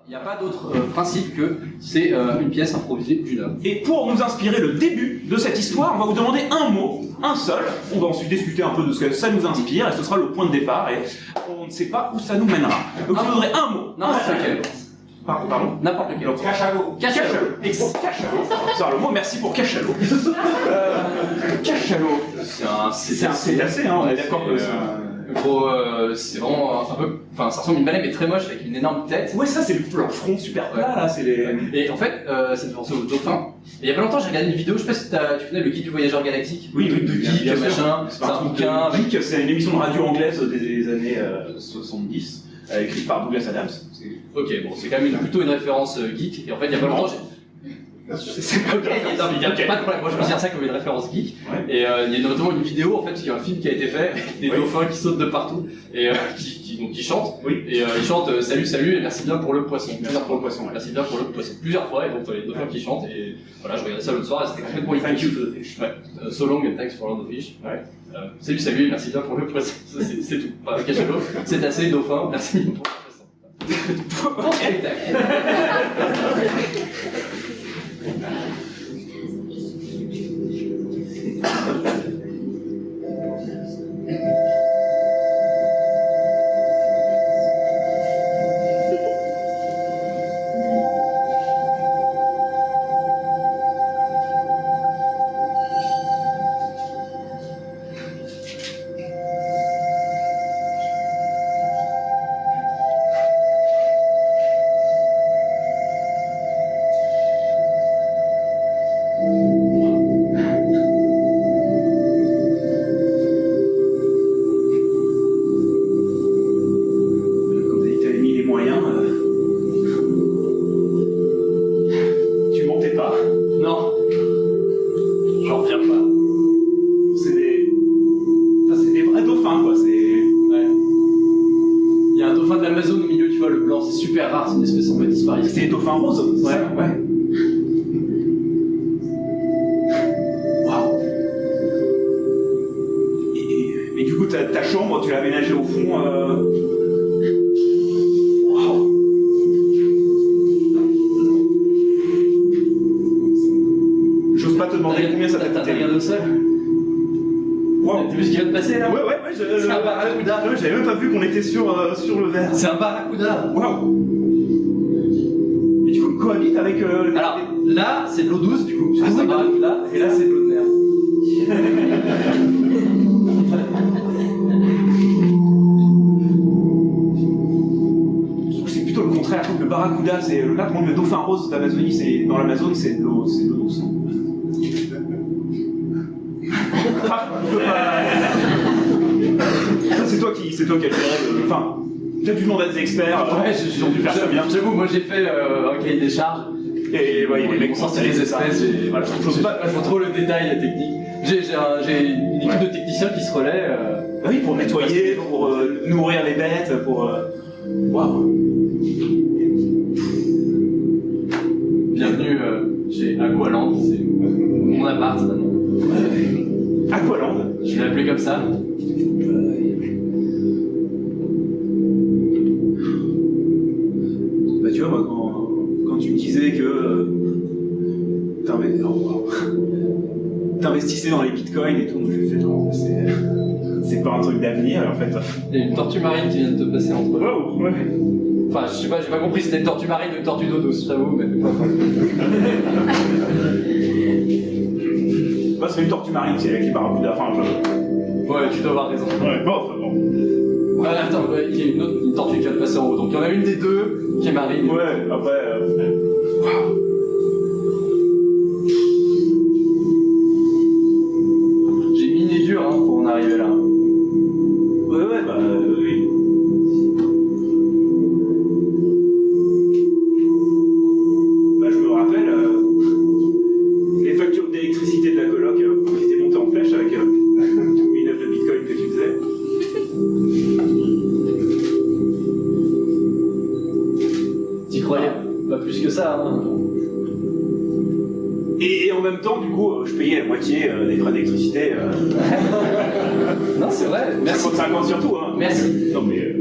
Il n'y a pas d'autre principe que c'est une pièce improvisée d'une heure. Et pour nous inspirer le début de cette histoire, on va vous demander un mot, un seul. On va ensuite discuter un peu de ce que ça nous inspire, et ce sera le point de départ, et on ne sait pas où ça nous mènera. Donc il faudrait un mot. N'importe lequel. Pardon. N'importe lequel. Cachalot. Cachalot. C'est le mot, merci pour cachalot. Cachalot. C'est assez, hein, on est d'accord que c'est vraiment un peu. Enfin, ça ressemble à une baleine, mais très moche avec une énorme tête. Ouais, ça, c'est leur front super plat, là. C'est les... Et en fait, ça me fait penser au dauphin. Et il y a pas longtemps, j'ai regardé une vidéo, je sais pas si tu connais le Guide du voyageur galactique. Oui, de Geek, machin. C'est un bouquin. Geek, c'est une émission de radio anglaise des années 70, écrite par Douglas Adams. Ok, bon, c'est quand même plutôt une référence geek. Et en fait, il y a pas longtemps, c'est pas pas de problème, moi je considère ça comme une référence geek. Ouais. Et il y a notamment une vidéo, en fait, il y a un film qui a été fait, avec des dauphins qui sautent de partout, et qui chantent. Oui. Et ils chantent salut, salut, et merci bien pour le poisson. Merci pour le poisson. Ouais. Merci bien pour le poisson. Plusieurs fois, et donc les dauphins qui chantent, et voilà, je regardais ça l'autre soir, et c'était complètement hypnotique. Thank you for the fish. Ouais. So long and thanks for all the fish. Ouais. Salut, salut, et merci bien pour le poisson. C'est tout. Enfin, cachalot, c'est assez dauphin, merci bien pour le poisson. Bon spectacle. C'est les dauphins roses. Ouais. Waouh. Mais du coup, ta chambre, tu l'as aménagée au fond. Waouh. J'ose pas te demander combien ça t'a coûté. T'as rien de seul. Waouh. T'as vu ce qui vient de passer là? Ouais. C'est un barracuda. J'avais même pas vu qu'on était sur le verre. C'est un barracuda. Waouh. Cohabite avec Alors là c'est de l'eau douce du coup, c'est un barracuda, et là c'est de l'eau de mer. C'est plutôt le contraire, je trouve que le barracuda c'est le dauphin rose d'Amazonie, c'est dans l'Amazone c'est de l'eau douce. C'est toi qui as géré le. Enfin, peut-être du nom des experts, ouais, ils ont dû faire ça bien. J'avoue, moi j'ai fait un cahier des charges. Et ouais, les mecs ont sorti les espèces, voilà, je sais pas trop le détail, la technique. J'ai une équipe de techniciens qui se relaient. Oui, pour nettoyer, pour nourrir les bêtes, pour. Waouh! Bienvenue chez Aqualand, c'est mon appart maintenant. Aqualand? Je l'ai appelé comme ça. Bah tu vois, moi, quand tu me disais que t'investissais dans les bitcoins et tout, moi j'ai fait non, c'est pas un truc d'avenir en fait. Il y a une tortue marine qui vient de te passer entre eux. Oh, ouais. Enfin, je sais pas, j'ai pas compris si c'était une tortue marine ou une tortue d'eau douce, je t'avoue, mais pas Bah, c'est une tortue marine, c'est avec les barracudas, enfin, Ouais, tu dois avoir raison. Ouais, bon. Attends, il y a une tortue qui vient de passer en haut, donc il y en a une des deux qui est marine. Ouais, après... Wow. J'ai miné dur hein, pour en arriver là. Ouais, bah oui. Bah je me rappelle, les factures d'électricité de la coloc qui étaient montées en flèche avec tous les 9 de bitcoin que tu faisais. T'y croyais? Pas plus que ça, hein. Et en même temps, du coup, je payais la moitié des frais d'électricité. Non, c'est vrai. Merci. 50 surtout, hein. Merci. Non, mais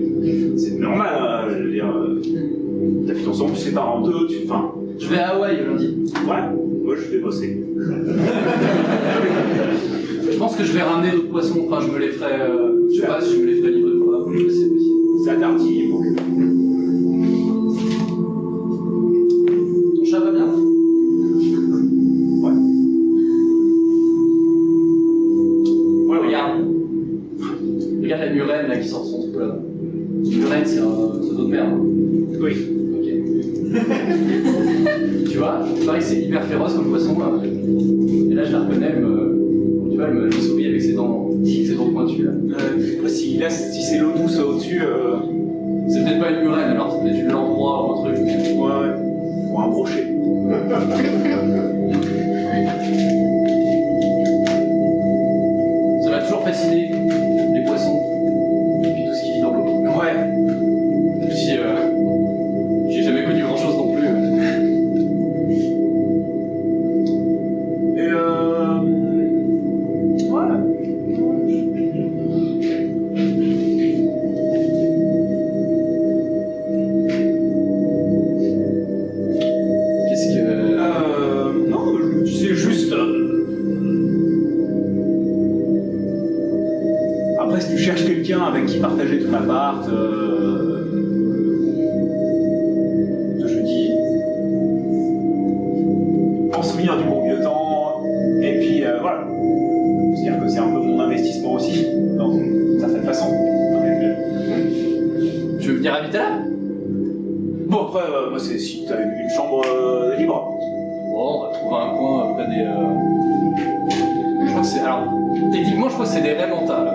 c'est normal, hein, je veux dire. T'as fait ton façon, tu sépares en deux, enfin... Je vais à Hawaï lundi. Ouais, moi je vais bosser. Je pense que je vais ramener d'autres poissons, enfin je me les ferai, je sais pas si je me les ferai livrer ou pas, c'est possible. C'est à Darty, donc. Ton chat va bien? Ouais. Ouais, regarde. Regarde la murène là qui sort de son trou là. La murène c'est un pseudo de merde. Oui. Ok. Tu vois, il paraît que c'est hyper féroce comme poisson là. Et là je la reconnais, tu vois, elle me sourit avec ses dents pointues là. Si c'est l'eau douce au-dessus, C'est peut-être pas une murène alors, c'est peut-être une lamproie ou un truc. ouais. Ou un brochet. Ça m'a toujours fasciné, les poissons, et puis tout ce qui vit dans l'eau. Ouais. J'ai jamais connu grand chose non plus. Et ouais. Qu'est-ce que. Non, c'est juste. Après, si tu cherches quelqu'un avec qui partager ton appart, je dis. En souvenir du bon vieux temps, et puis voilà. C'est-à-dire que c'est un peu mon investissement aussi, dans une certaine façon. Tu veux venir habiter là? Bon, après, moi, c'est si tu as une chambre libre. Bon, on va trouver un coin près des. Je crois que c'est. Alors, techniquement, je crois que c'est des Raymanta là.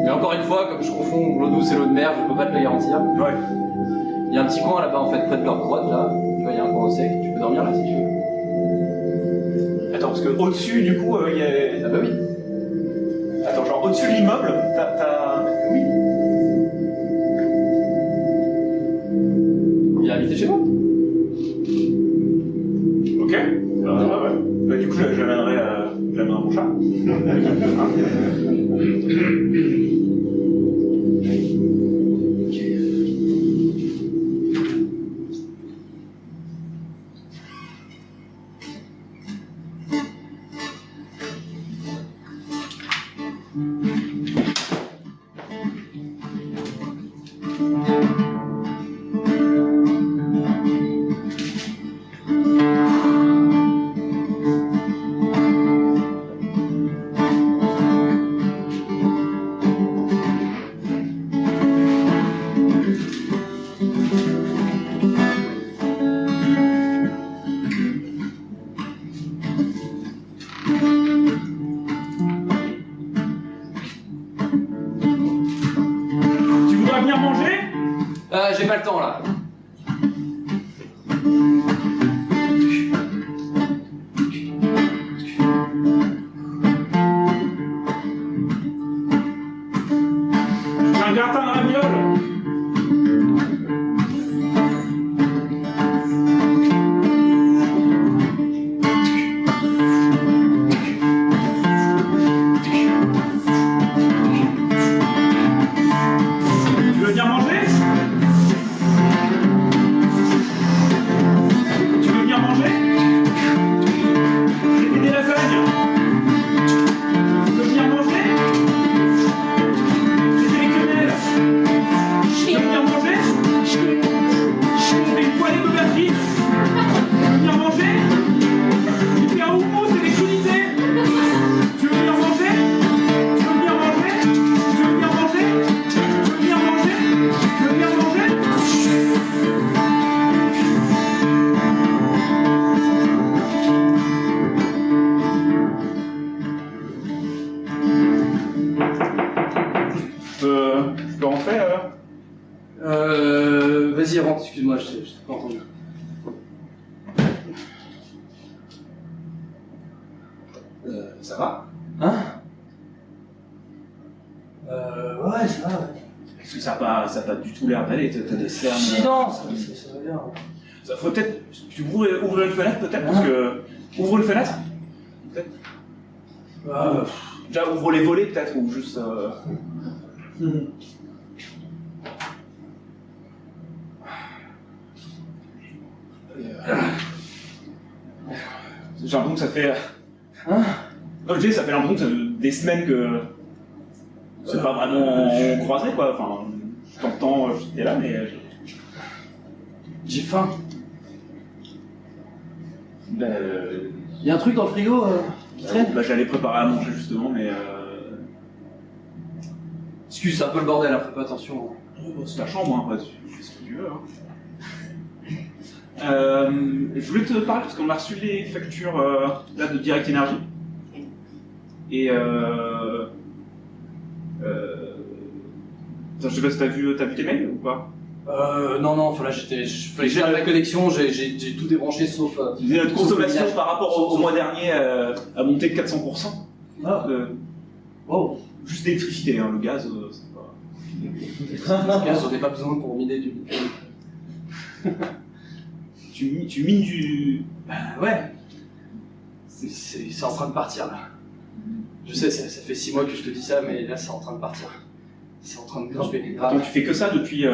Mais encore une fois, comme je confonds l'eau douce et l'eau de mer, je peux pas te le garantir. Ouais. Il y a un petit coin là-bas en fait, près de leur grotte là. Tu vois, il y a un coin au sec. Tu peux dormir là si tu veux. Attends, parce que au-dessus, du coup, il y a. Ah bah oui. Attends, genre au-dessus de l'immeuble, t'as. Oui. Viens habiter chez moi. Ok. Ouais. Bah, du coup, j'amènerai mon chat. Tu voudrais venir manger? J'ai pas le temps là. J'ai un gratin de ravioles. Tu veux venir manger? Tu veux venir manger? J'ai fait des lasagnes. Tu veux venir manger? J'ai fait les quenelles. Tu veux venir manger? J'ai fait une poêlée d'aubergines. Tu veux venir manger? J'ai fait un houmous et des crudités. Tu veux venir manger? Tu veux venir manger? Tu veux venir manger? Tu veux venir manger? Tu veux venir manger? Je peux rentrer Vas-y, rentre, excuse-moi, je t'ai pas entendu. Ça va? Hein? Ouais, ça va, ouais. Parce que ça n'a pas du tout l'air d'aller, t'as des cernes. Si, non, ça va bien. Ça faut peut-être. Tu ouvres une fenêtre peut-être parce que. Ouvre une fenêtre? Peut-être. Déjà ouvre les volets peut-être ou juste. J'ai l'impression que ça fait... Hein? Non, je dis, ça fait l'impression que ça fait des semaines que... C'est pas vraiment croisé, quoi. Enfin, de temps en temps, j'étais là, mais... J'ai faim. Ben, Y a un truc dans le frigo qui traîne? bah, j'allais préparer à manger, justement, mais... Excuse, c'est un peu le bordel, hein, fais pas attention. C'est ta chambre, hein, tu fais ce que tu veux. Hein. Je voulais te parler parce qu'on a reçu les factures là, de Direct Energy. Et je sais pas si t'as vu tes mails ou pas? Non, là fallait que j'arrête la connexion, j'ai tout débranché sauf. Notre consommation par rapport au mois dernier a monté de 400%. Ah. Wow. Juste l'électricité, hein, le gaz, c'est pas. Le gaz, j'en ai pas besoin pour miner du. Tu mines du. Bah ouais. C'est en train de partir là. Je sais, ça fait 6 mois que je te dis ça, mais là c'est en train de partir. C'est en train de grimper. Donc tu fais que ça depuis.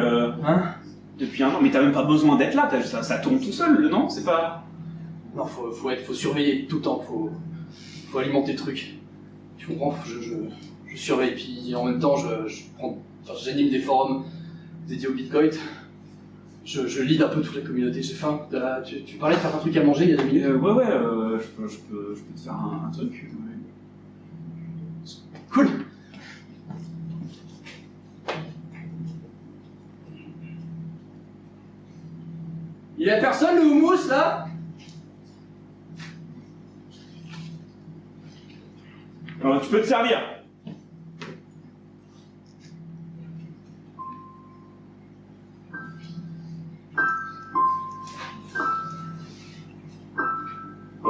Depuis un an, mais t'as même pas besoin d'être là, ça tourne tout seul, non? C'est pas. Non, faut surveiller tout le temps, faut alimenter le truc. Tu comprends? Je surveille, puis en même temps j'anime des forums dédiés au Bitcoin. Je lead un peu toute la communauté, j'ai faim. Tu parlais de faire un truc à manger il y a 2 minutes? Ouais, je peux te faire un truc. Ouais. Cool! Il y a personne le houmous là? Alors, tu peux te servir.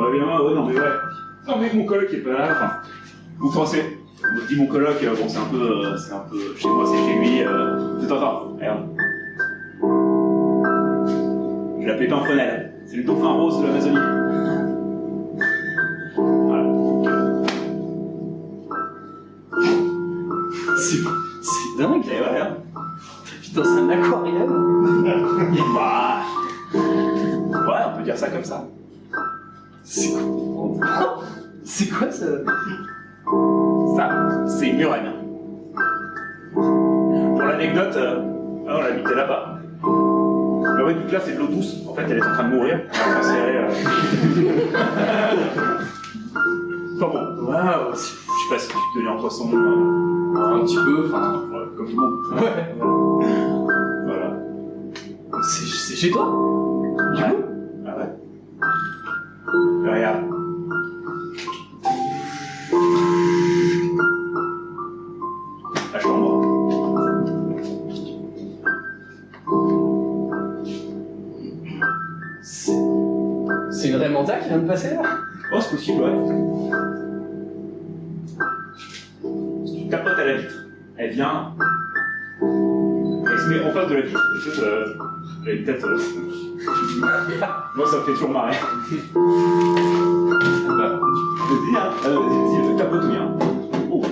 Évidemment, ouais, non mais ouais. Non mais mon coloc est pas là, enfin. Enfin c'est. Je dis mon coloc, bon c'est un peu chez moi, c'est chez lui. Attends, regarde. Je l'appelais Pimprenel, c'est le dauphin rose de l'Amazonie. Voilà. C'est dingue! Et ouais, hein. Putain, c'est un aquarium! Bah. Ouais, on peut dire ça comme ça. C'est quoi? C'est quoi ça? Ça, c'est une murène. Pour l'anecdote, on habitait là-bas. Mais ouais, donc là, c'est de l'eau douce. En fait, elle est en train de mourir. On va transférer. Enfin bon. Waouh! Je sais pas si tu te tenais en poisson. Un petit peu, enfin. Ouais, comme tout le monde. Ouais. Voilà. C'est chez toi? Du coup? Ah ouais. Regarde. La chambre. C'est une Raymanda qui vient de passer là? Oh, c'est possible, ouais. Si tu tapotes à la vitre, elle vient. Elle se met en face de la vitre. Et tu sais, elle a une tête. Moi, ça me fait toujours marrer. Vas-y, hein. Vas-y, tapote bien. Oh,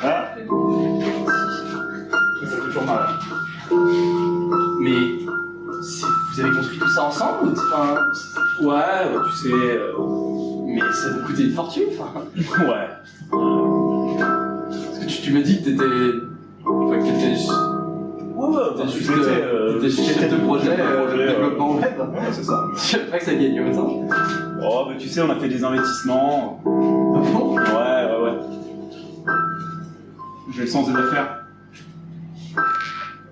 ah. Ça fait toujours mal. Mais vous avez construit tout ça ensemble? Enfin, Ouais, bah, tu sais. mais ça vous coûtait une fortune, enfin. Ouais. Parce que tu m'as dit que t'étais. Enfin, que t'étais. Ouais, T'étais juste chef de projet, développement web. Ouais, c'est ça. Je savais pas que ça gagnait autant. Oh, mais tu sais, on a fait des investissements. Ah bon? Ouais. J'ai le sens des affaires.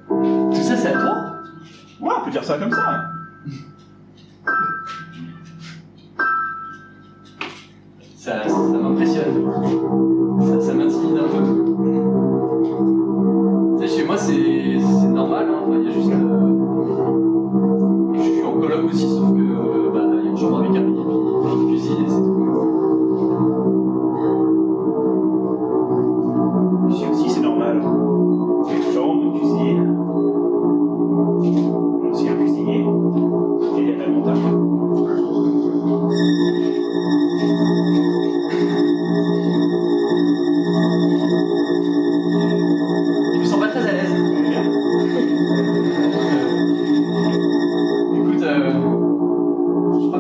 Tout ça, c'est à toi? Ouais, on peut dire ça comme ça. Ça m'impressionne. Ça m'intimide un peu. Tu sais, chez moi, c'est normal, hein. Enfin, il y a juste. Je suis en coloc aussi, sauf que il y a une chambre avec un lit et puis une cuisine et c'est tout. Ici aussi, c'est normal. Il y a une chambre, une cuisine. Aussi un cuisinier. Et il y a pas de montage.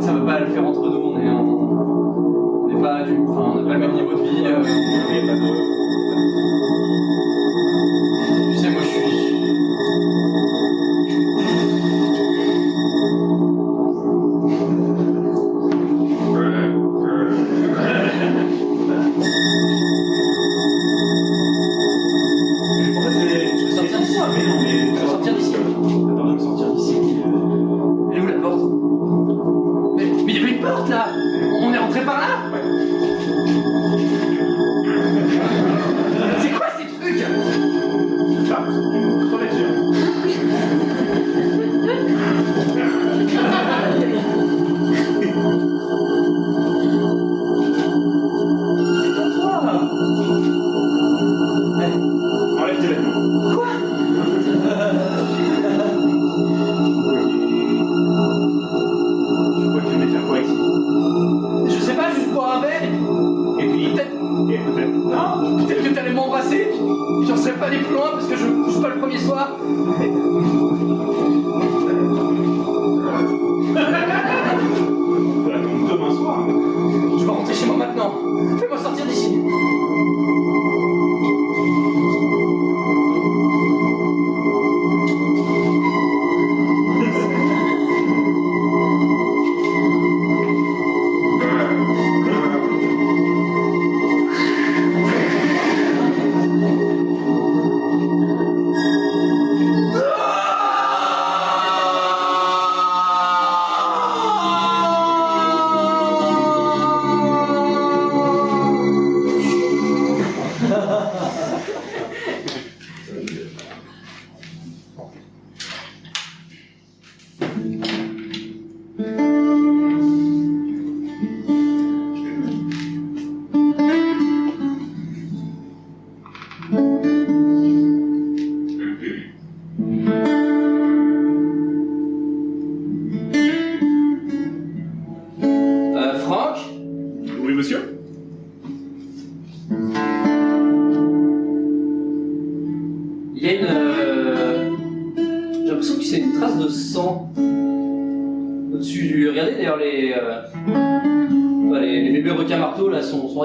ça va pas le faire entre nous, on n'est pas on n'a pas le même niveau de vie. Tu sais, moi je suis.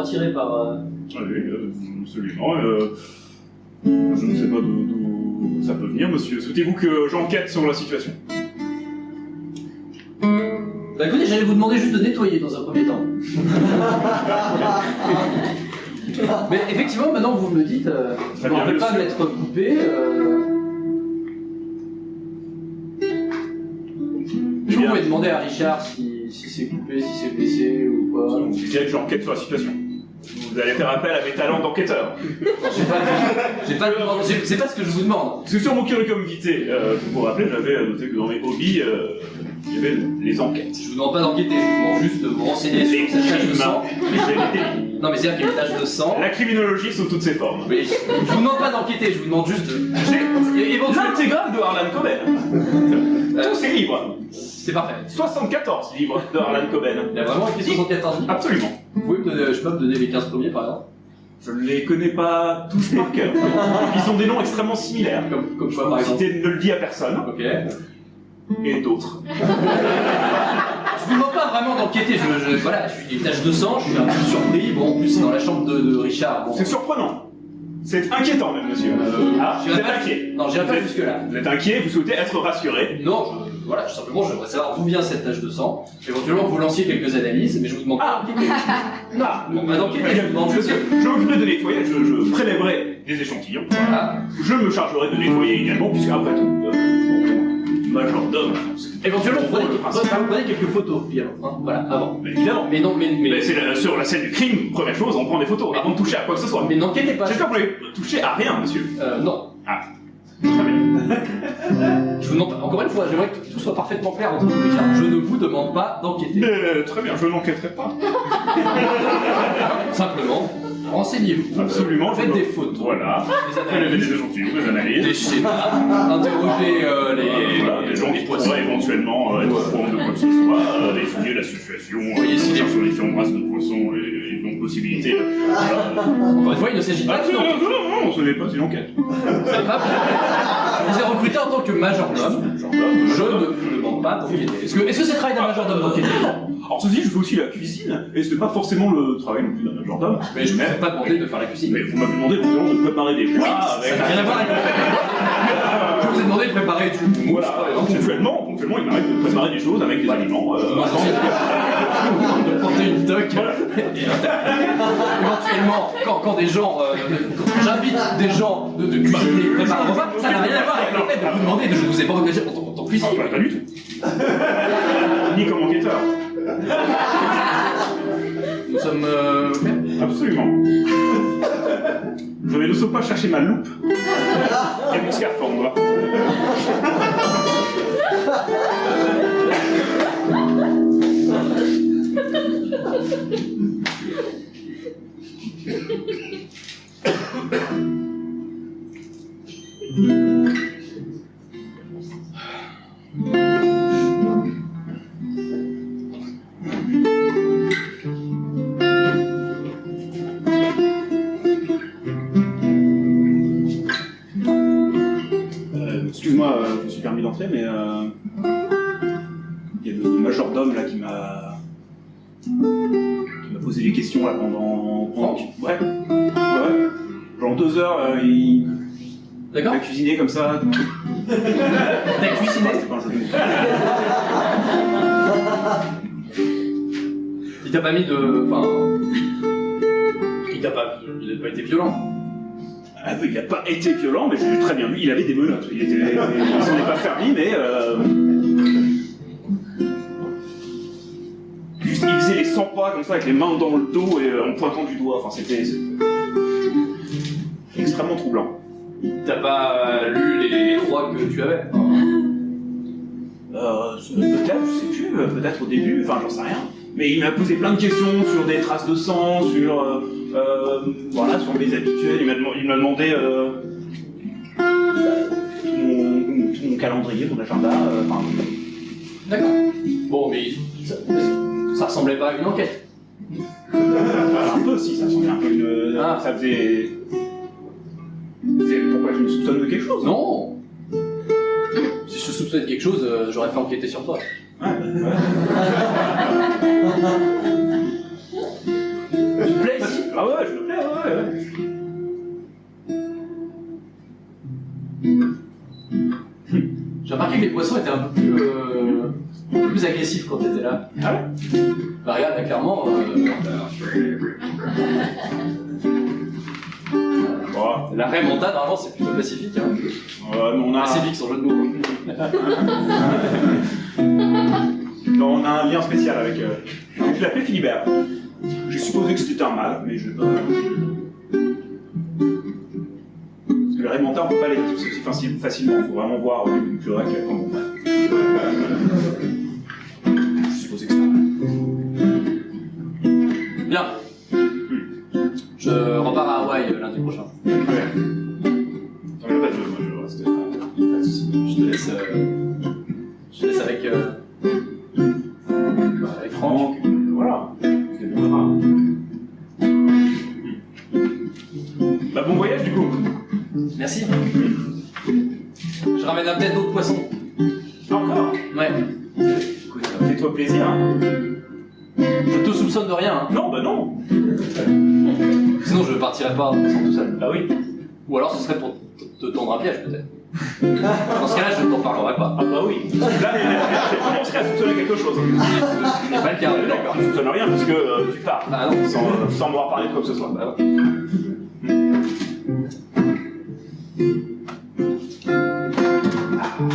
Attiré par... Oui, absolument. Je ne sais pas d'où ça peut venir, monsieur. Souhaitez-vous que j'enquête sur la situation? Bah écoutez, j'allais vous demander juste de nettoyer dans un premier temps. Mais effectivement, maintenant que vous me le dites, je ne me rappelle pas de m'être coupé. Vous pouvez demander à Richard si c'est coupé, si c'est blessé ou pas. Vous dites que j'enquête sur la situation. Vous allez faire appel à mes talents d'enquêteur. C'est pas ce que je vous demande. Parce que sur mon curriculum vitae, pour vous rappeler, j'avais noté que dans mes hobbies, il y avait les enquêtes. Je vous demande pas d'enquêter, je vous demande juste de vous renseigner sur cette tache de sang. Non mais c'est-à-dire qu'il y a une tache de sang. La criminologie sous toutes ses formes. Oui, je vous demande pas d'enquêter, je vous demande juste de... L'intégrale de Harlan Coben. Tous ces livres. C'est parfait. 74 livres de Harlan Coben. Il y a vraiment écrit 74 livres? Absolument. Vous pouvez me donner, je peux me donner les 15 premiers par exemple? Je ne les connais pas tous par cœur. Ils ont des noms extrêmement similaires. Comme quoi par exemple? Ne le dis à personne. Ok. Et d'autres. Je vous demande pas vraiment d'enquêter, voilà, je suis une tache de sang, je suis un peu surpris, bon en plus c'est dans la chambre de Richard. Bon. C'est surprenant. C'est inquiétant même, monsieur. Vous êtes inquiet. Non, j'irai pas jusque là. Vous êtes inquiet, vous souhaitez être rassuré. Non, voilà, simplement je voudrais savoir d'où vient cette tache de sang. Éventuellement vous lanciez quelques analyses, mais je vous demande pas d'enquêter. Non, pas d'enquêter, je vous demande juste... Je m'occuperai de nettoyer, je prélèverai des échantillons. Voilà. Je me chargerai de nettoyer également, puisque après tout, majordome. Éventuellement, vous prenez quelques photos, puis alors, hein, voilà, avant. Mais évidemment. Mais non, mais c'est sur la scène du crime, première chose, on prend des photos, avant de toucher à quoi que ce soit. Mais n'enquêtez pas. J'espère que vous n'avez touché à rien, monsieur. Non. Ah. Très bien. Je vous demande pas, encore une fois, j'aimerais que tout soit parfaitement clair entre vous, Richard. Je ne vous demande pas d'enquêter. Très bien, je n'enquêterai pas. Simplement, renseignez-vous. Absolument. Faites des photos. Voilà. Des échantillons, des analyses. Des schémas. Interrogez des gens qui pourraient éventuellement être au courant de quoi que ce soit, étudier la situation, sur les différentes races de poissons et donc possibilités. Encore une fois, il ne s'agit pas de... Non, ce n'est pas une enquête. C'est pas... Je vous ai recruté en tant que majordome. Je ne vous demande pas d'enquêter. Est-ce que c'est le travail d'un majordome d'enquêter? Alors ceci, je fais aussi la cuisine, et ce n'est pas forcément le travail non plus d'un majordome. Mais je ne m'ai pas demandé de faire la cuisine. Mais vous m'avez demandé éventuellement de préparer des plats avec... Ça n'a rien à voir avec le fait. Je vous ai demandé de préparer du houmous, Voilà, par exemple. ponctuellement, il m'arrive de préparer des choses avec des aliments. De porter une toque. Éventuellement, quand des gens, quand j'invite des gens de cuisiner, de préparer un repas, ça n'a rien à voir avec le fait de vous demander, je ne vous ai pas engagé en tant que cuisinier. Pas du tout. Ni comme enquêteur. Nous sommes... Absolument. Je vais ne pas chercher ma loupe et mon scaphandre. Excuse-moi, je me suis permis d'entrer, mais il y a le majordome là qui m'a posé des questions là pendant... Ouais. Genre 2 heures, il D'accord. a cuisiné comme ça. T'as cuisiné? C'est pas un jeu de mots. Il t'a pas mis de... Enfin... Il n'a pas été violent. Ah oui, il n'a pas été violent, mais j'ai très bien vu, il avait des menottes. Il s'en est pas servi, mais... Juste, il faisait les 100 pas comme ça, avec les mains dans le dos et en pointant du doigt. Enfin, c'était extrêmement troublant. T'as pas lu les 3 que tu avais? Peut-être, je sais plus, peut-être au début, enfin, j'en sais rien. Mais il m'a posé plein de questions sur des traces de sang, sur... voilà, sur mes habituels, il m'a demandé tout mon calendrier, mon agenda, enfin... D'accord. Bon, mais ça ressemblait pas à une enquête. un peu, si, ça ressemblait un peu à une... Ça faisait... Pourquoi tu me soupçonnes de quelque chose? Non. Si je te soupçonnais de quelque chose, j'aurais fait enquêter sur toi. Ouais. Tu te plais ici? Ah ouais, je me plais, ouais. J'ai remarqué que les poissons étaient un peu plus agressifs quand t'étais là. Ah ouais? Bah regarde, là, clairement... La remontada, normalement, c'est plutôt pacifique. Hein. Mais on a... Pacifique, sans jeu de mots. Non, on a un lien spécial avec... Je l'appelais Philibert. J'ai supposé que c'était un mâle, mais je l'ai pas... Parce que les Raymontards, on peut pas les dire aussi facilement. Il faut vraiment voir au début du chlorec comment on fait. Je supposais que c'était un mâle. Bien. Je repars à Hawaï lundi prochain. Ouais. Non, mais pas de jeu, moi je reste... Pas de soucis. Je te laisse avec... avec Franck. Voilà. C'est bien grave. Bah bon voyage du coup. Merci. Je ramène peut-être d'autres poissons. Encore? Ouais. Écoute, fais-toi plaisir. Hein. Je te soupçonne de rien. Hein. Non, bah non. Sinon, je partirais pas sans tout seul. Bah oui. Ou alors, ce serait pour te tendre un piège, peut-être. Dans ce cas-là, je ne t'en parlerai pas. Ah bah oui. Là, j'ai commencé à soupçonner quelque chose. Ce n'est pas le cas, d'accord. Je ne soupçonne rien parce que tu pars. Bah non. Sans m'avoir parlé de quoi que ce soit. Bah ouais.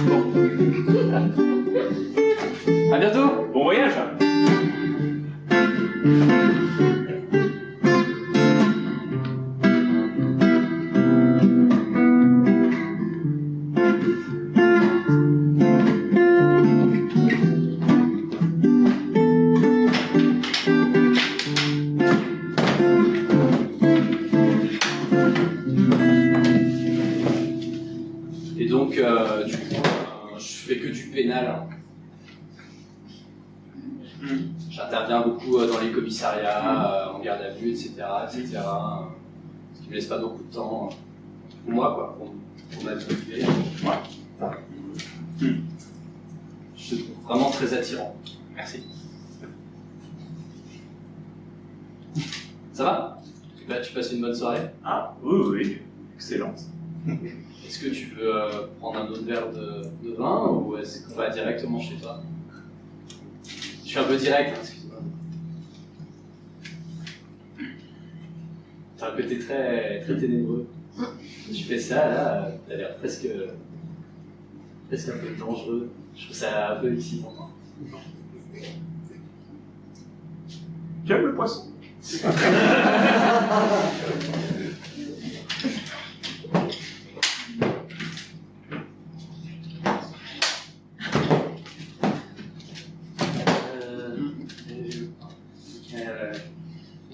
Bon. À bientôt. Bon voyage. Et donc, du coup, je fais que du pénal. J'interviens beaucoup dans les commissariats, en garde à vue, etc., etc. Ce qui me laisse pas beaucoup de temps pour moi, quoi, pour m'habituer. Ouais. Je je te trouve vraiment très attirant. Merci. Ça va? Tu passes une bonne soirée? Ah, oui, excellente. Est-ce que tu veux prendre un autre verre de vin ou est-ce qu'on va directement chez toi? Je suis un peu direct, hein, excuse-moi. T'as un côté très ténébreux. Tu fais ça, là, t'as l'air presque un peu dangereux. Je trouve ça un peu excitant. Tu aimes le poisson?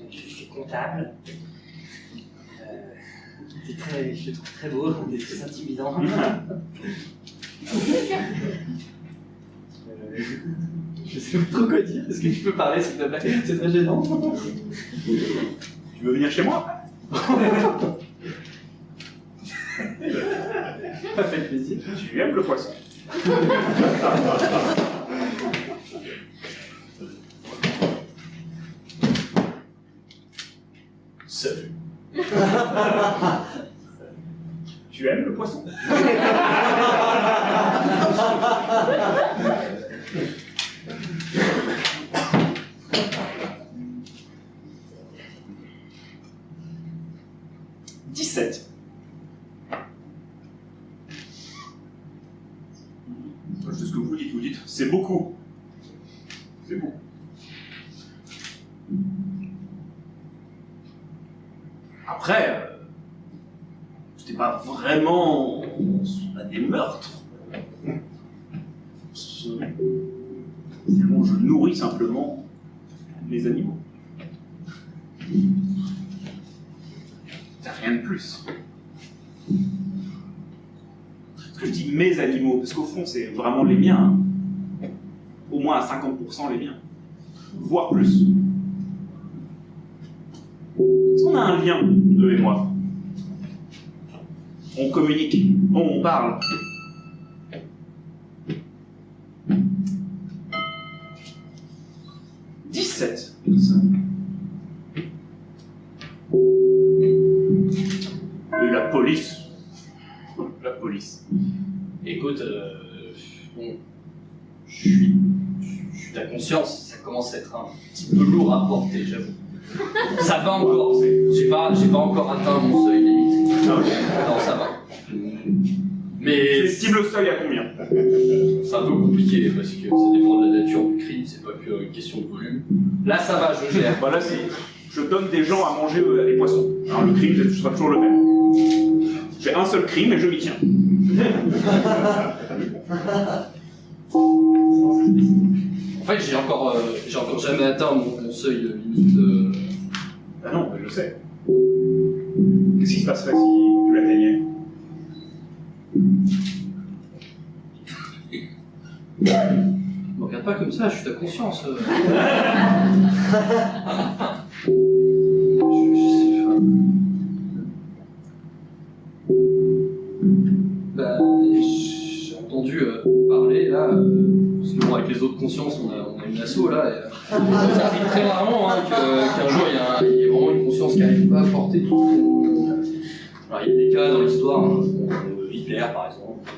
Je suis comptable. Je te trouve très beau, t'es très intimidant. Je sais pas trop quoi dire. Est-ce que tu peux parler, s'il te plaît? C'est très gênant. Tu veux venir chez moi? Ça fait plaisir. Tu aimes le poisson? Salut. Tu aimes le poisson? Je sais ce que vous dites, c'est beaucoup. C'est beaucoup. Après, c'était pas vraiment des meurtres. Finalement, je nourris simplement les animaux. T'as rien de plus. Parce que je dis mes animaux, parce qu'au fond, c'est vraiment les miens. Hein. Au moins à 50% les miens. Voire plus. Est-ce qu'on a un lien, eux et moi? On communique, on parle. « 17 personnes. Et la police. La police. Écoute, bon, je suis ta conscience, ça commence à être un petit peu lourd à porter, j'avoue. Ça va encore, j'ai pas encore atteint mon seuil limite. Ah, okay. Non, ça va. Mais tu estimes le seuil à combien? c'est un peu compliqué parce que ça dépend de la nature du crime, c'est pas qu'une question de volume. Là, ça va, je gère. Bah là, je donne des gens à manger des poissons. Alors le crime, ce sera toujours le même. J'ai un seul crime et je m'y tiens. En fait, j'ai encore jamais atteint mon seuil limite. Ah non, je sais. Qu'est-ce qui se passerait si tu l'atteignais? Me regarde pas comme ça, je suis ta conscience. Bah, j'ai entendu parler là, parce que bon, avec les autres consciences, on a une asso là. Ça arrive très rarement hein, qu'un jour il y a vraiment une conscience qui n'arrive pas à porter tout. Alors il y a des cas dans l'histoire, hein, Hitler par exemple.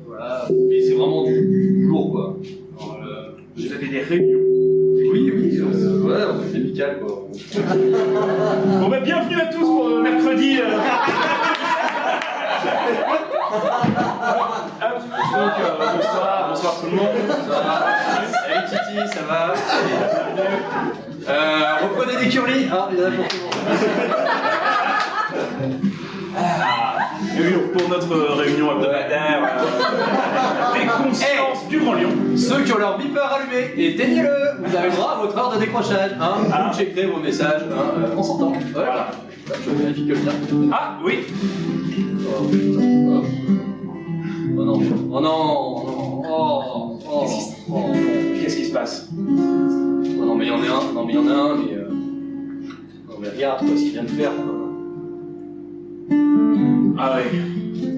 Voilà, mais c'est vraiment du lourd quoi. Alors, Vous avez des réunions? oui, ouais, on est amical quoi. Bon bah bienvenue à tous pour mercredi. Donc bonsoir tout le monde. Salut Titi, ça va? Reprenez des curlis, hein, il y en a pour tout le monde. Et oui, pour notre réunion hebdomadaire, des consciences du Grand Lion. Ceux qui ont leur beeper allumé, éteignez-le. Vous avez le droit à votre heure de décrochage. Hein. Vous checkerez vos messages en sortant. Voilà. Je vérifie que le bien. Ah oui. Oh non. Oh non. Qu'est-ce qui se passe? Oh non mais il y en a un. Non mais regarde quoi, ce qu'il vient de faire. Quoi. Ah oui.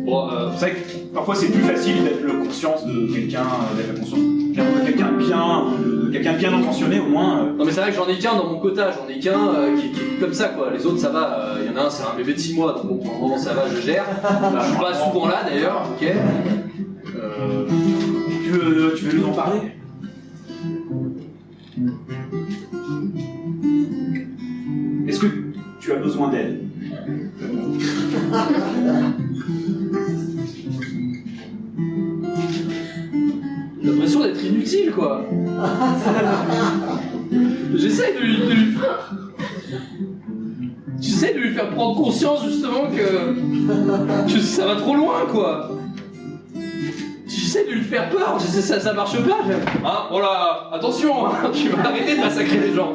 Bon, C'est vrai que parfois c'est plus facile d'être le conscience de quelqu'un, d'être la conscience de quelqu'un bien intentionné au moins. Non mais c'est vrai que j'en ai qu'un dans mon quota, j'en ai qu'un qui est comme ça quoi. Les autres ça va, il y en a un c'est un bébé de 6 mois, donc bon, pour le moment ça va, je gère. Je suis pas souvent là d'ailleurs, ok. Tu veux nous en parler? Est-ce que tu as besoin d'aide? J'ai l'impression d'être inutile quoi. J'essaye de lui... J'essaie de lui faire prendre conscience justement que ça va trop loin quoi. J'essaie de lui faire peur, ça marche pas. Ah voilà, attention, hein, tu vas arrêter de massacrer les gens.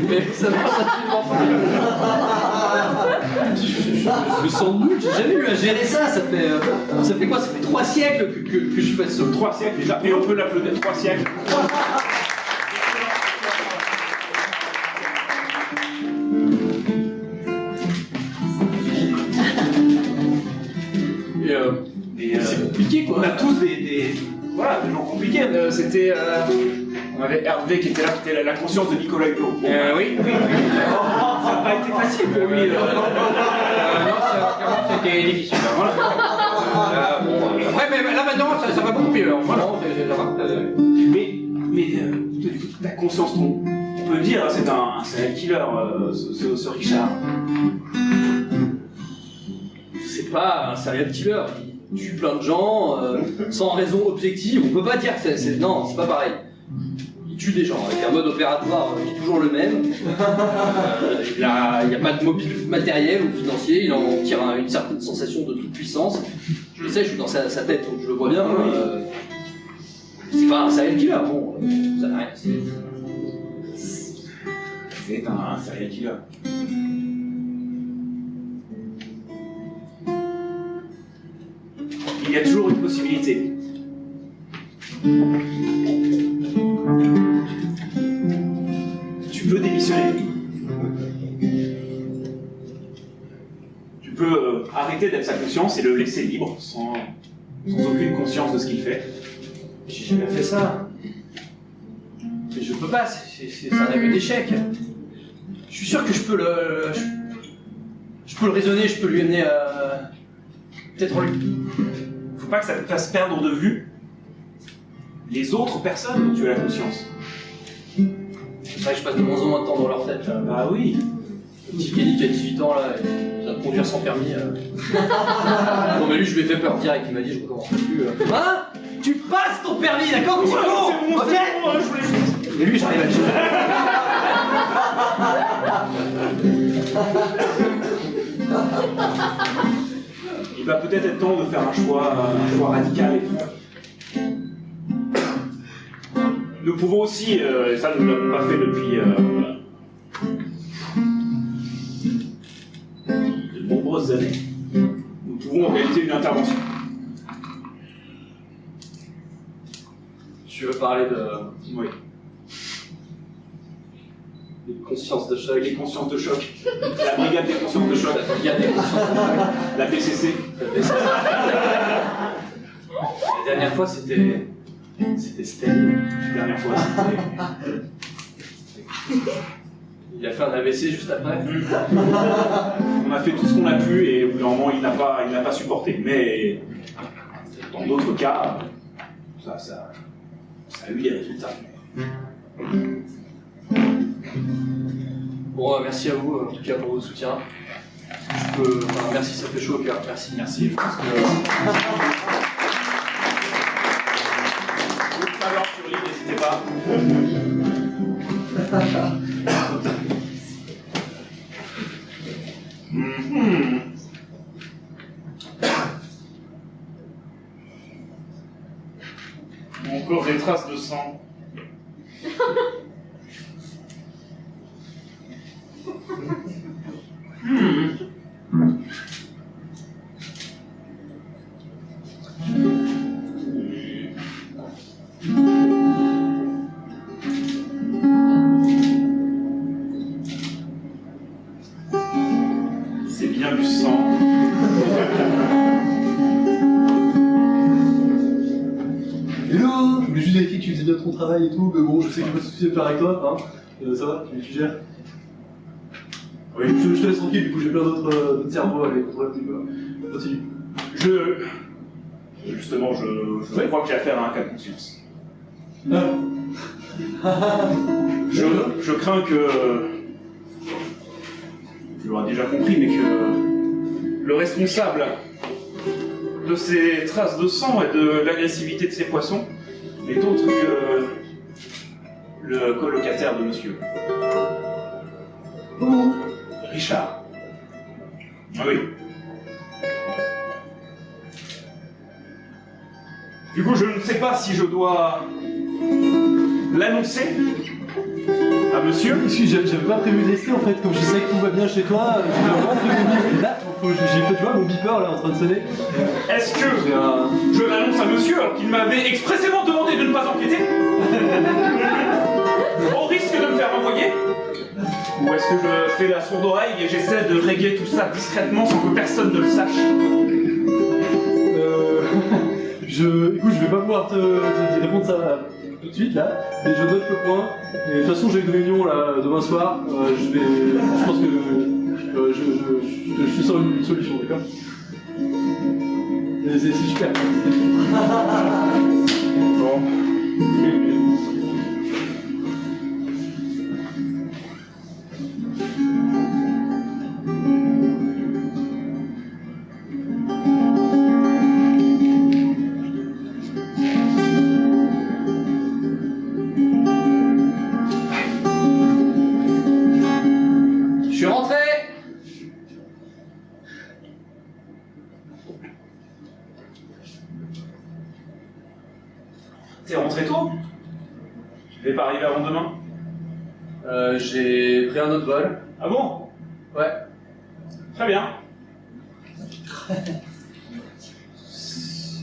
Mais ça marche absolument pas. Je me sens nul, j'ai jamais eu à gérer ça. Ça fait quoi? Ça fait 3 siècles que je fais ça. 3 siècles déjà, et on peut l'applaudir 3 siècles. C'est compliqué quoi. On a tous des gens compliqués. On avait Hervé qui était là, qui était la conscience de Nicolas Hulot. Oui. Ça n'a pas été facile pour lui. Non, c'était difficile. Voilà. Après, mais là maintenant, ça va beaucoup mieux. Mais du coup, ta conscience, on peut le dire, c'est un serial killer, ce Richard. C'est pas un serial killer. Il tue plein de gens sans raison objective. On peut pas dire que c'est... Non, c'est pas pareil. Il tue des gens avec un mode opératoire qui est toujours le même. Il n'y a pas de mobile matériel ou financier. Il en tire une certaine sensation de toute puissance. Je le sais, je suis dans sa tête, donc je le vois bien. C'est pas un serial killer. Bon, ça n'a rien. C'est un serial killer. Il y a toujours une possibilité. Tu peux démissionner. Tu peux arrêter d'être sa conscience et le laisser libre, sans aucune conscience de ce qu'il fait. J'ai jamais fait ça. Mais je peux pas, c'est un aveu d'échec. Je suis sûr que je peux le raisonner, je peux lui amener à... Peut-être en lui... Faut pas que ça te fasse perdre de vue les autres personnes dont tu as la conscience. C'est vrai que je passe de moins en moins de temps dans leur tête. Là. Bah oui. Le petit Kenny qui a 18 ans là, il vient de conduire sans permis. Non mais lui je lui ai fait peur direct, il m'a dit je recommencerai plus. Hein? Tu passes ton permis, d'accord? Ouais, c'est bon, ok? je voulais juste... Et lui j'arrive à le gérer. Il va peut-être être temps de faire un choix radical et fort. Nous pouvons aussi, et ça nous ne l'avons pas fait depuis de nombreuses années, nous pouvons réaliser une intervention. Tu veux parler de... Oui. Des consciences de choc. Les consciences de choc. La brigade des consciences de choc. La brigade des consciences de choc. La BCC. La dernière fois c'était Staline. La dernière fois, c'était... Il a fait un AVC juste après. On a fait tout ce qu'on a pu et au bout d'un moment il n'a pas supporté. Mais dans d'autres cas, ça a eu des résultats. Bon, merci à vous en tout cas pour votre soutien. Merci, ça fait chaud au cœur. Merci. Merci. Je pense que... Alors sur l'île, n'hésitez pas. Encore des traces de sang. C'est bien du sang. bien ton travail et tout, mais bon, je sais que j'ai pas de soucis à faire avec toi, hein. Ça va, tu gères? Oui. Je te laisse tranquille, du coup j'ai plein d'autres cerveaux à aller contrôler, continue. Justement, je crois que j'ai affaire à un cas de conscience. Je crains que... Tu l'auras déjà compris, mais que le responsable de ces traces de sang et de l'agressivité de ces poissons n'est autre que le colocataire de monsieur. Richard. Ah oui. Du coup, je ne sais pas si je dois l'annoncer à monsieur. Excuse, j'avais pas prévu de laisser en fait, comme je sais que tout va bien chez toi, j'ai vraiment prévu. Là, j'ai fait, tu vois, mon beeper là en train de sonner. Est-ce que je l'annonce à monsieur alors qu'il m'avait expressément demandé de ne pas enquêter au risque de me faire renvoyer? Ou est-ce que je fais la sourde oreille et j'essaie de régler tout ça discrètement sans que personne ne le sache? Écoute, je vais pas pouvoir te répondre ça tout de suite là, mais je note le point. Et de toute façon, j'ai une réunion là demain soir. Je pense que je te sors une solution, d'accord? C'est super. Bon. Je suis rentré. T'es rentré tôt? Tu vais pas arriver avant demain? J'ai pris un autre vol. Ah bon? Ouais. Très bien.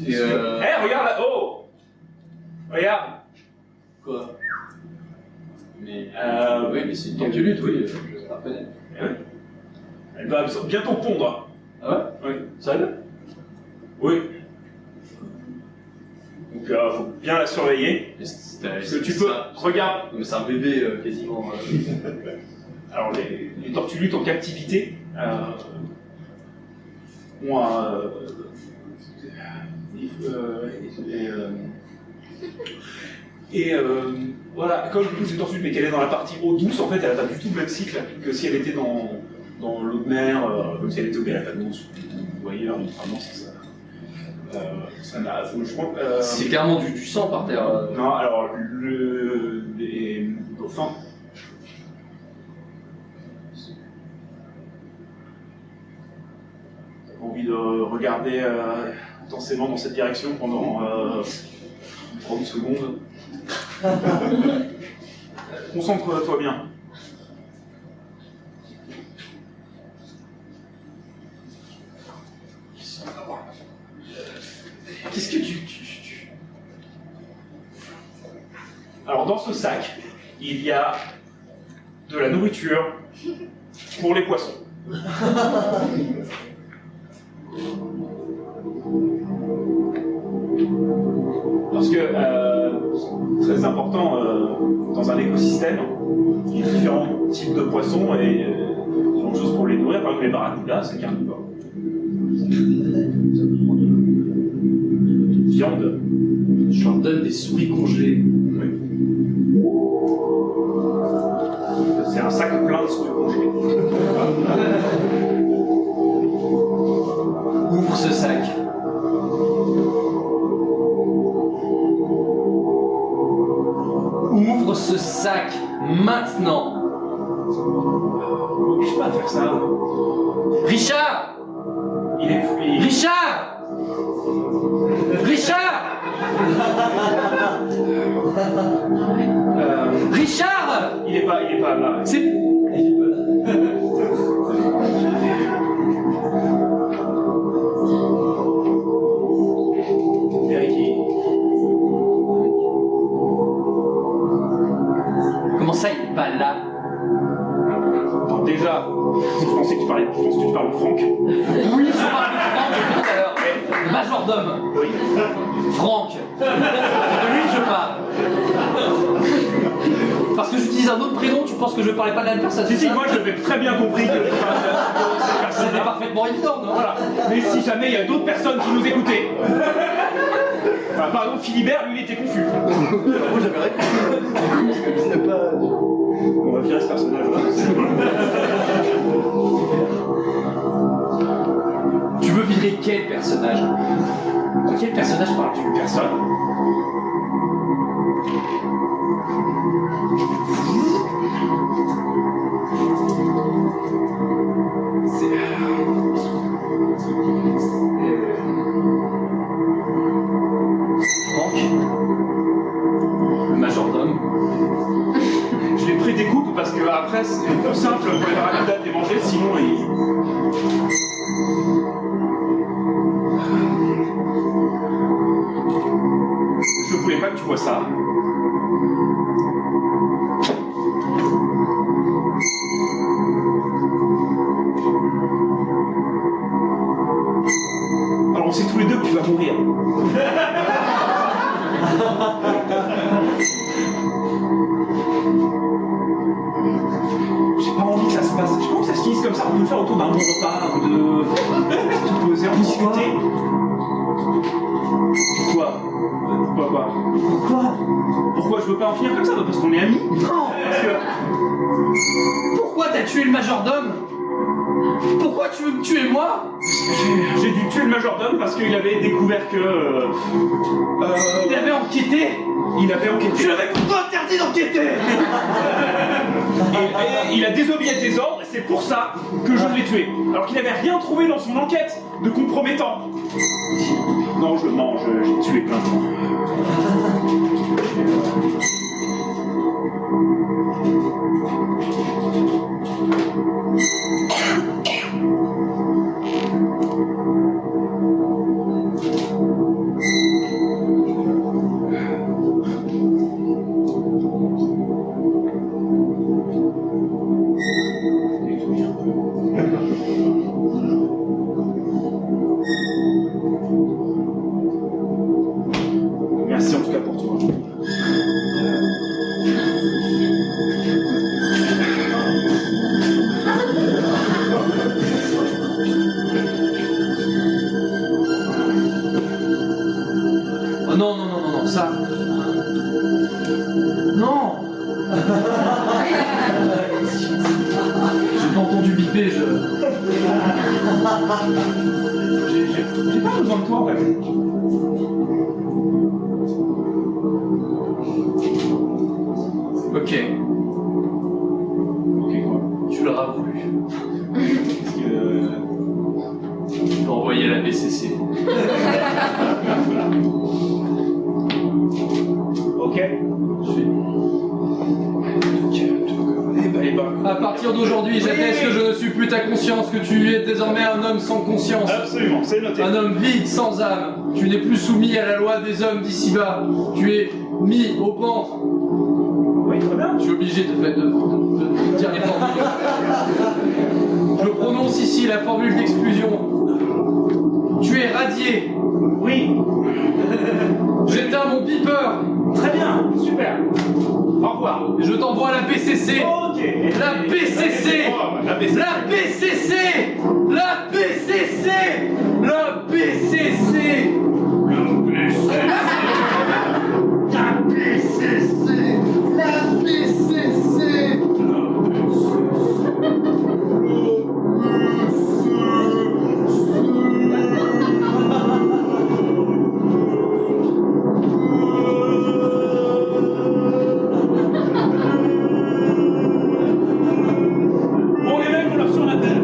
Et Regarde là! Oh! Regarde! Quoi? Mais oui, mais c'est une tortue lutte, oui, je la reconnais. Elle va bientôt pondre. Ah ouais? Oui. Sérieux? Oui. Donc faut bien la surveiller. Parce que tu peux... Regarde! Mais c'est un bébé quasiment. Alors les tortues luttes en captivité ont un... voilà, comme du coup c'est tortue mais qu'elle est dans la partie eau douce, en fait elle n'a pas du tout le même cycle que si elle était dans l'eau de mer, comme si elle était au Galapagos ou ailleurs, vraiment ça n'a... je crois, C'est clairement du sang par terre. Non, alors les dauphins... T'as envie de regarder intensément dans cette direction pendant 30 secondes. Concentre-toi bien. Qu'est-ce que tu... Alors dans ce sac, il y a de la nourriture pour les poissons. Parce que, très important, dans un écosystème, il y a différents types de poissons et différentes choses pour les nourrir. Par exemple, les barracudas, c'est carnivore. Viande. Je leur donne des souris congelées. Oui. C'est un sac plein de souris congelées. Ouvre ce sac. Ouvre ce sac maintenant. Je peux pas faire ça. Richard! Richard! Richard! Richard! Il est pas là. C'est... Eric, Comment ça, il est pas là? attends, déjà, je pense que tu parles de Franck. Oui, je parle de Franck tout à l'heure. Le majordome. Oui. Franck. C'est de lui que je parle. Parce que j'utilise un autre prénom, tu penses que je parlais pas de la même personne? Si, moi j'avais très bien compris que cette C'était personne-là. parfaitement évident, non? Voilà. Mais si jamais il y a d'autres personnes qui nous écoutaient. Enfin, par exemple, Philibert, lui, il était confus. Moi j'avais répondu. On va virer ce personnage-là. Tu veux virer quel personnage? Quel personnage parles-tu? Personne. Franck. Le majordome. Je l'ai pris des coupes parce que après c'est plus simple pour les barracudas de les manger, sinon ils. Je voulais pas que tu vois ça. Alors on sait tous les deux que tu vas mourir. J'ai pas envie que ça se passe. Je pense que ça se finisse comme ça. On peut le faire autour d'un bon repas, de se poser, en discuter. Quoi? Pourquoi? Pourquoi je veux pas en finir comme ça? Parce qu'on est amis? Non! Parce que Pourquoi t'as tué le majordome? Pourquoi tu veux me tuer moi? j'ai dû tuer le majordome parce qu'il avait découvert que. Il avait enquêté? Il avait enquêté. Tu l'avais interdit d'enquêter! Et il a désobéi à tes ordres, et c'est pour ça que je l'ai tué. Alors qu'il n'avait rien trouvé dans son enquête de compromettant. Non, je mens, j'ai tué plein de gens. Merci en tout cas pour toi. Oh non, non, non, non, non, ça. Non! J'ai pas entendu biper, J'ai pas besoin de toi en fait. Ok, Ok quoi. tu l'auras voulu. Parce que. Tu peux envoyer la BCC. Ok. Je vais... Eh ben. À partir d'aujourd'hui, j'atteste que je ne suis plus ta conscience, que tu es désormais un homme sans conscience. Absolument, c'est noté. Un homme vide, sans âme. Tu n'es plus soumis à la loi des hommes d'ici-bas. Tu es mis au ban. Oui, très bien. Je suis obligé de dire les formules. Je prononce ici la formule d'exclusion. Tu es radié. Oui. J'éteins mon beeper. Très bien, super. Au revoir. Et je t'envoie la BCC. Ok. La BCC. La BCC. La BCC. La BCC. La BCC. Bon les mecs, on leur sur la tête.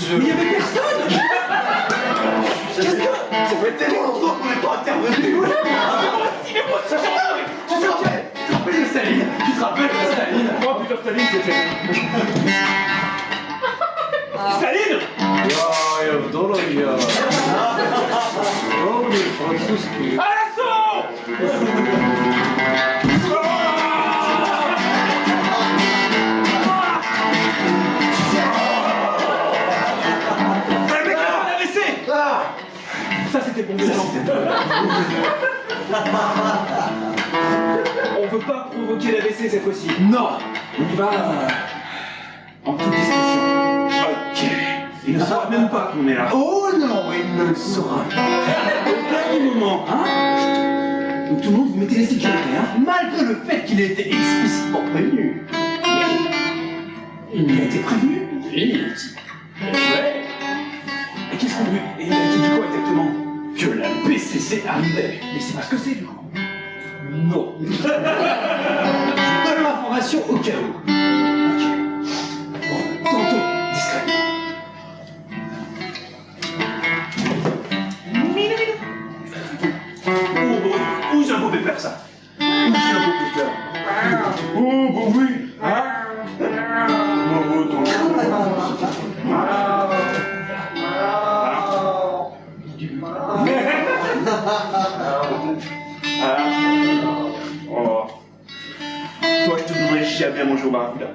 Mais il y avait personne. Ça fait tellement longtemps qu'on n'est pas intervenu. Mais moi aussi, Tu te rappelles de Staline? Tu te rappelles de Staline? Oh putain, Staline, c'était... Staline! À l'assaut! Le mec a un AVC! Ça c'était bon sang. On veut pas provoquer l'AVC cette fois-ci. Non. On y va en toute discrétion. Ok. Il ne saura même pas qu'on est là. Oh non, il ne le saura pas. Au dernier moment, hein? Donc tout le monde, vous mettez les sécurités, hein? Malgré le fait qu'il ait été explicitement prévenu. Il a été prévenu? Oui, ouais. Et qu'est-ce qu'on lui... Et il a dit quoi exactement? Que la BCC arrivait. Mais c'est pas ce que c'est, du coup. Non. Je donne l'information au cas où. Ok. Bon, tantôt, discrètement. Où j'ai un beau pépère, ça? Où j'ai un beau pépère? Oh, bah oui. Hein? Oh. Toi, je te donnerais jamais à manger au barracuda.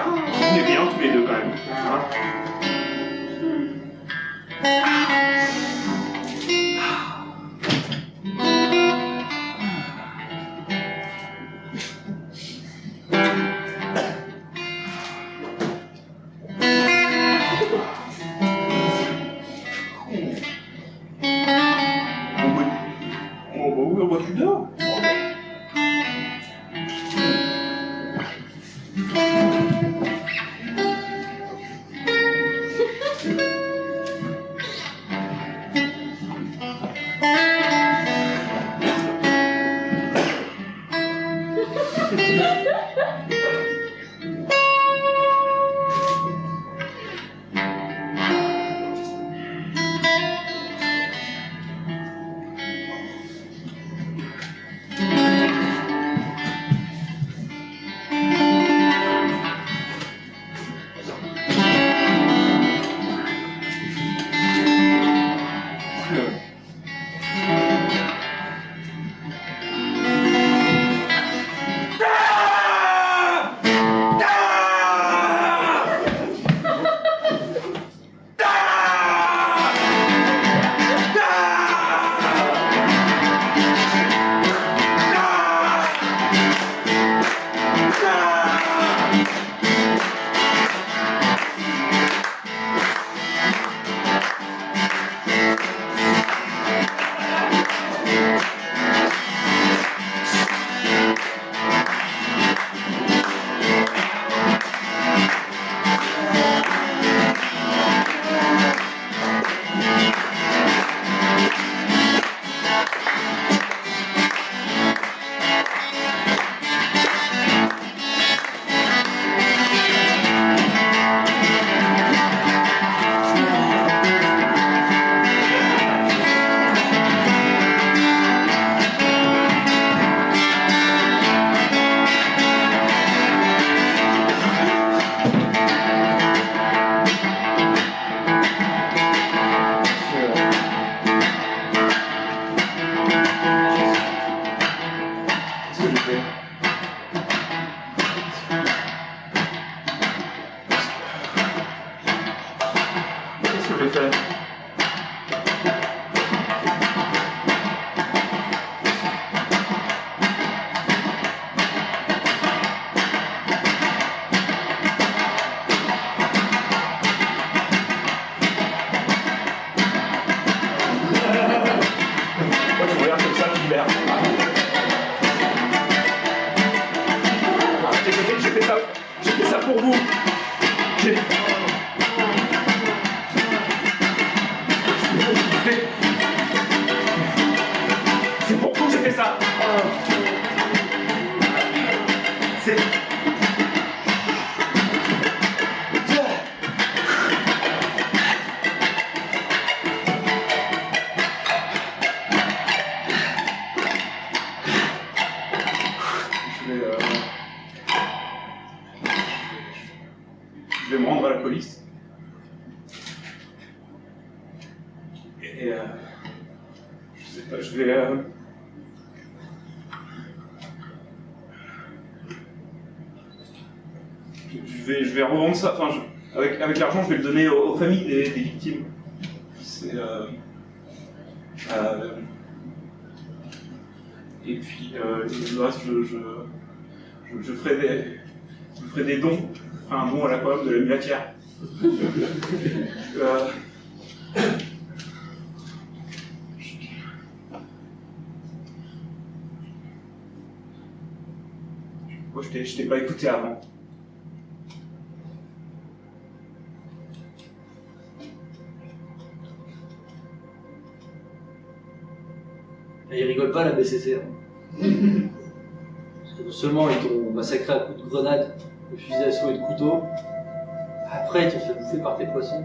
On est bien tous les deux quand même. Hein? On boit plus d'eau. J'ai fait ça pour vous. C'est pour vous que j'ai fait C'est... Je vais me rendre à la police. Et je sais pas, je vais revendre ça. Enfin, avec l'argent, je vais le donner aux familles des victimes. C'est et puis le reste, je ferai des dons. Je ferai un don à la coop de la mulatière. Moi, je t'ai pas écouté avant. Et ils rigolent pas la BCC. Hein. Parce que non seulement ils t'ont massacré à coups de grenade, de fusil d'assaut et de couteau, après ils t'ont fait bouffer par tes poissons.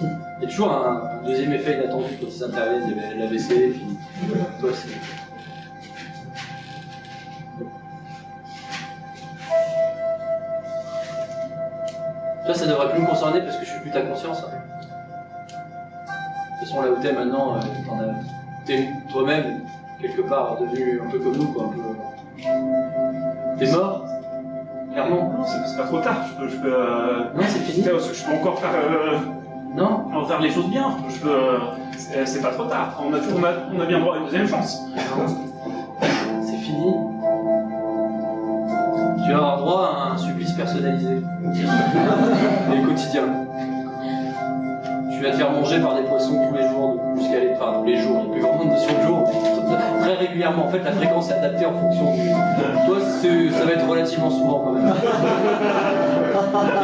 Il y a toujours un deuxième effet inattendu quand ils interviennent, il y avait l'AVC, et puis toi c'est... Toi ça devrait plus me concerner parce que je suis plus ta conscience. Hein. De toute façon là où t'es maintenant, t'es toi-même quelque part devenu un peu comme nous quoi, un peu... T'es mort clairement. Non, c'est pas trop tard. Je peux non c'est fini. Je peux encore faire... Non. faire les choses bien. Je peux... C'est pas trop tard. On a bien droit à une deuxième chance. C'est fini. Tu vas avoir droit à un supplice personnalisé. Et quotidien. Tu vas te faire manger par des poissons tous les jours, jusqu'à les... Enfin, tous les jours, il n'y a plus vraiment de notion de jour, mais très régulièrement. En fait, la fréquence est adaptée en fonction du... Toi, ça va être relativement souvent quand même.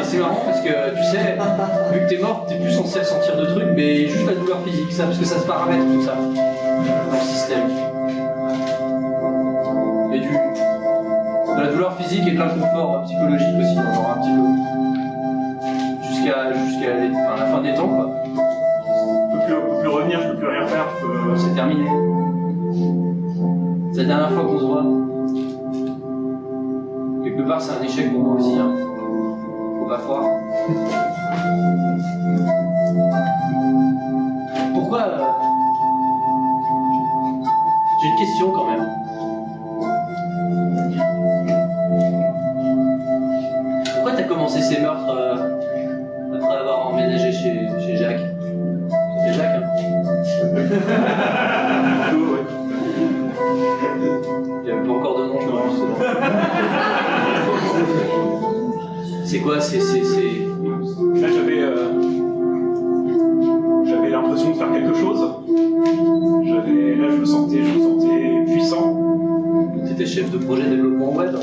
Et c'est marrant parce que, tu sais, vu que t'es mort, t'es plus censé ressentir de trucs, mais juste la douleur physique, ça, parce que ça se paramètre tout ça, dans le système. Et de la douleur physique et de l'inconfort psychologique aussi, on en aura un petit peu. Jusqu'à la fin des temps, quoi. Je peux plus revenir, je peux plus rien faire. C'est terminé. C'est la dernière fois qu'on se voit. Quelque part, c'est un échec pour moi aussi. Hein. Faut pas croire. Pourquoi J'ai une question quand même. Pourquoi t'as commencé ces meurtres après avoir emménagé chez Jacques? C'était Jacques, hein? Ouais. Il n'y avait pas encore de nom, je pense. C'est quoi? Là, j'avais l'impression de faire quelque chose. Là, je me sentais puissant. T'étais chef de projet développement web?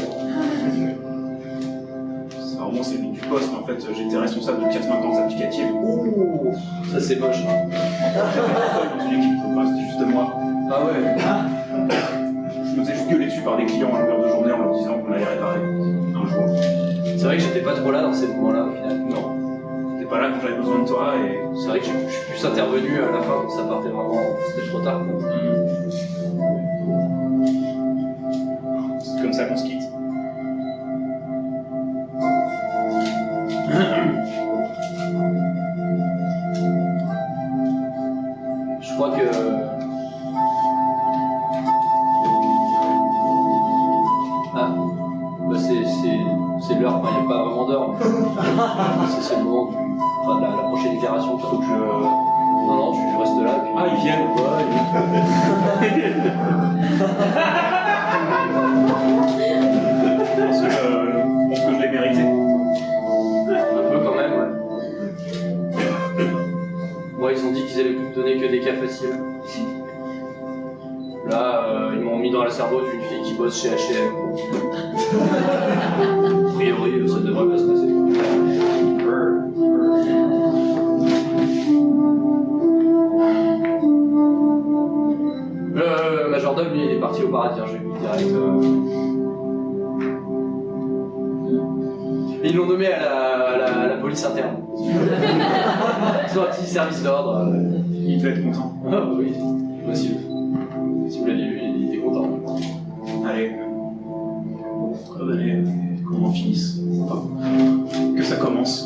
C'est le nom du poste, mais en fait, j'étais responsable de pièces maintenance applicative. Ouh, ça c'est moche. Dans une équipe, c'était juste de moi. Ah ouais? Je me faisais juste gueuler dessus par des clients à longueur de journée en leur disant qu'on allait réparer un jour. C'est vrai que j'étais pas trop là dans ces moments-là au final. Non. T'étais pas là quand j'avais besoin de toi et... C'est vrai que je suis plus intervenu à la fin quand ça partait vraiment. C'était trop tard. Quoi. C'est comme ça qu'on se quitte. Je crois que... Ah, bah c'est l'heure, enfin il n'y a pas vraiment d'heure. C'est le moment de la prochaine itération. Faut que Non, je reste là. Puis... Ah, ils viennent. Parce que je pense que je l'ai mérité. Un peu quand même, ouais. Moi, ils ont dit qu'ils allaient plus me donner que des cas faciles. Là, ils m'ont mis dans la cerveau d'une fille qui bosse chez H&M. A priori, ça devrait pas se passer. Majordome, lui, il est parti au paradis, je vais lui direct. ils l'ont nommé à la police interne. Ils ont un petit service d'ordre. Il devait être content. Ah oui, possible. Si vous l'aviez vu, il était content. Allez. Allez, qu'on en finisse. Enfin, que ça commence.